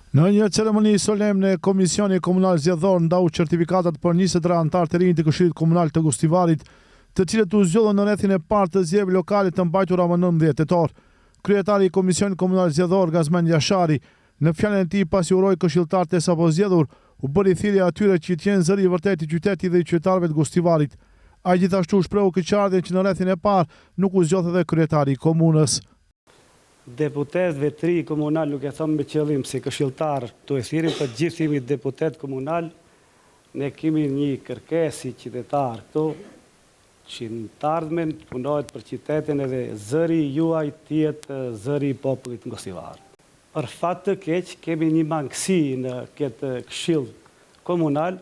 Në një ceremoni solemne, Komisioni Komunal Zgjedhor ndau certifikatat për 23 anëtar të rinj të Këshillit Komunal të Gostivarit, të cilët u zgjodhën në rrethin e parë të zgjedhjeve lokale të mbajtura më 19 tetor. Kryetari i Komisionit Komunal Zgjedhor, Gazmend Jashari, në fjalën e tij pasi uroi këshilltarët e sapo zgjedhur, u bëri thirrje atyre që të jenë zëri i vërtetë i qytetit dhe i qytetarëve të Gostivarit. Ai gjithashtu shprehu keqardhjen që në rrethin e parë nuk u zgjodh edhe kryetari i komunës. Deputetëve të ri komunal nuk e thëmë me qëllim si këshilltar të e thirim të gjithë jemi deputet komunal, ne kemi një kërkesë si qytetar këto, që në të ardhmen punohet për qytetin edhe zëri juaj tjetë zëri i popullit në Gostivar. Për fat të keq, kemi një mangësi në këtë këshill komunal,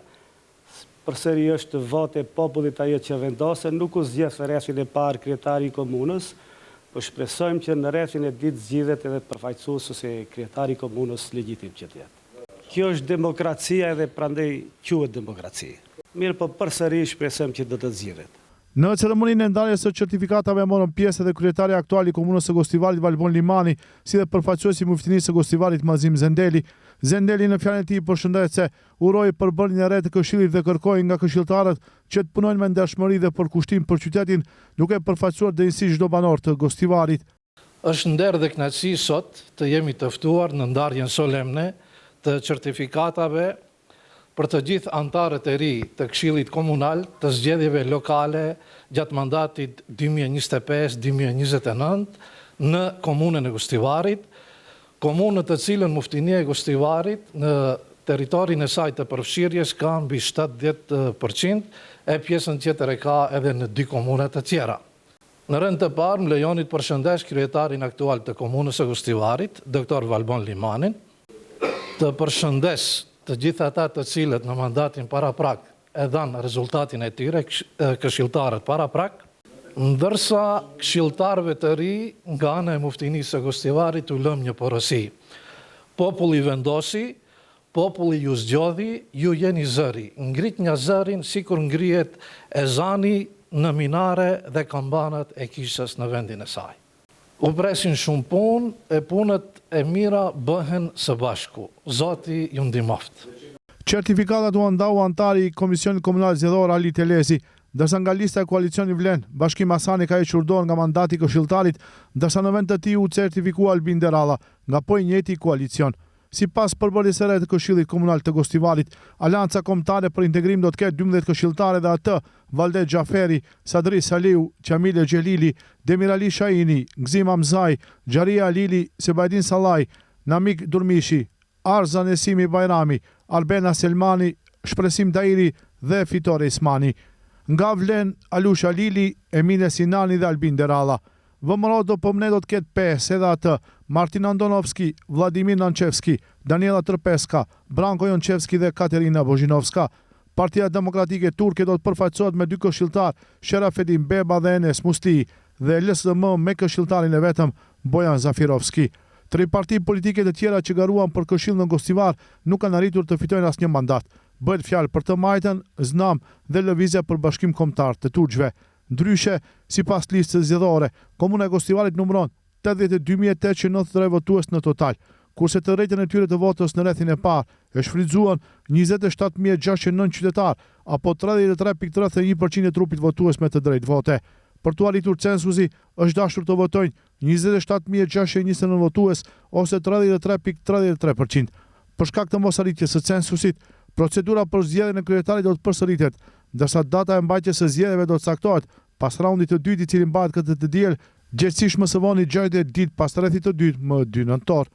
përsëri është vote popullit ajo që vendose, nuk u zgjedh rrethin e parë kryetari i komunës, po shpresojmë që në rrethin e ditë zgjidhet edhe përfaqësues ose kryetari i komunës legjitim që të jetë. Kjo është demokracia edhe prandaj quhet demokraci. Mirë, po përsëri shpresojmë që do të zgjidhet. Në ceremoninë e ndarjes së certifikatave morën pjesë edhe kryetari aktual i komunës së Gostivarit Valbon Limani, si dhe përfaqësuesi i muftinisë së Gostivarit Mazim Zendeli. Zendeli në fjalën e tij përshëndet se uroi përbërjen e re të këshillit dhe kërkoi nga këshilltarët që të punojnë me ndershmëri dhe përkushtim për qytetin, duke përfaqësuar drejtësisht çdo banor të Gostivarit. Është nder dhe kënaqësi sot të jemi të ftuar në ndarjen solemne të certifikatave për të gjithë anëtarët e ri të Këshillit Komunal të zgjedhjeve lokale gjatë mandatit 2025-2029 në komunën e Gostivarit, komunë të cilën muftinia e Gostivarit në territorin e saj të përfshirjes ka mbi 70% e pjesën tjetër e ka edhe në 2 komune të tjera. Në rend të parë, më lejoni të përshëndes kryetarin aktual të komunës së Gostivarit, Dr. Valbon Limanin, të përshëndes të gjithë ata të cilët në mandatin paraprak e dhanë rezultatin e tyre, këshilltarët paraprak, ndërsa këshilltarëve të ri nga ana e muftinisë së Gostivarit u lëm një porosi. Populli vendosi, populli ju zgjodhi, ju jeni zëri. Ngrit një zërin sikur ngrihet ezani në minare dhe kambanat e kishës në vendin e saj. U presin shumë punë, e punët e mira bëhen së bashku. Zoti ju ndihmoft. Certifikatat u ndau antari i Komisionit Komunal Zgjedhor Ali Telezi, ndërsa nga lista e koalicioni Vlen, Bashkim Hasani ka hequr dorë nga mandati i këshilltarit, ndërsa në vend të tij u certifikua Albin Deralla, nga po i njëjti koalicion. Sipas përbërjes së re të Këshillit Komunal të Gostivarit, Alanca Kombëtare për Integrim do të ketë 12 këshilltarë dhe atë Valdet Xhaferi, Sadri Saliu, Qamile Xhelili, Demirali Shaini, Gzim Amzaj, Xharia Lili, Sebajdin Sallaj, Namik Durmishi, Arza Nesimi Bajrami, Arbena Selmani, Shpresim Dairi dhe Fitore Ismani. Nga Vlen, Alusha Lili, Emine Sinani dhe Albin Deralla. Vëmëro do pëmne do të ketë 5 edhe atë Martin Andonovski, Vladimir Nanchevski, Daniela Trpeska, Branko Jonchevski dhe Katerina Bozhinovska. Partia Demokratike Turke do të përfaqësohet me 2 këshilltar, Sherafedin Beba dhe Enes Musti, dhe LSM me këshilltarin e vetëm Bojan Zafirovski. 3 parti politike të tjera që garuan për këshill në Gostivar nuk kanë arritur të fitojnë asnjë mandat. Bëhet fjalë për Të Majtën, Znam dhe Lëvizja për Bashkim Kombëtar të Turqve. Ndryshe, sipas listës zgjedhore, komuna e Gostivarit numëron 82.893 votues në total, kurse të rejtën e tyre të votës në rrethin e parë e shfrytzuan 27.609 qytetar, apo 33.31% e trupit votues me të drejtë vote. Për të arritur censusi, është dashur të votojnë 27.629 votues ose 33.33%. Për shkak të mosarritjes së censusit, procedura për zgjedhjen e kryetarit do të përsëritet, ndërsa data e mbajtjes së zgjedhjeve do të caktohet pas raundit të dytë i cili mbahet këtë të diel, gjithsesi më së vonë 60 ditë pas rrethit të dytë më 2 nëntor.